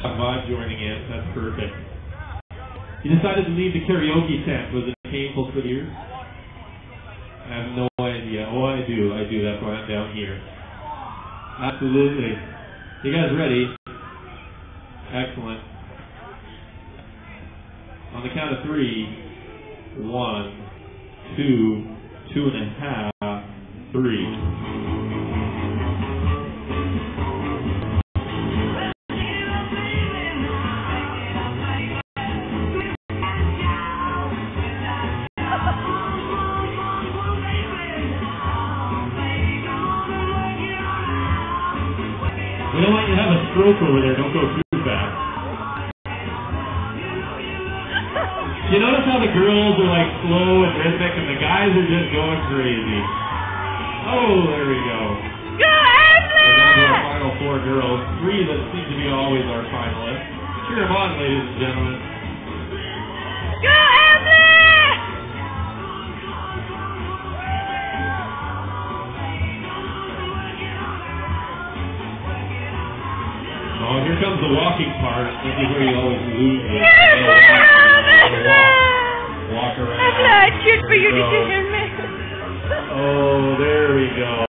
Vibe joining in. That's perfect. You decided to leave the karaoke tent. Was it painful for you? I have no idea. Oh, I do. That's why I'm down here. Absolutely. You guys ready? Excellent. On the count of 3. 1, 2, 2.5, 3. We don't want you to have a stroke over there. Don't go too fast. You notice how the girls are like slow and rhythmic and the guys are just going crazy. Oh, there we go. Go, Ashley! We're down to our final 4 girls. 3 that seem to be always our finalists. Cheer them on, ladies and gentlemen. Go, Ashley! Oh, here comes the walking part. This is where you always lose it. Walk around. I cheered for you to hear me. Oh, there we go.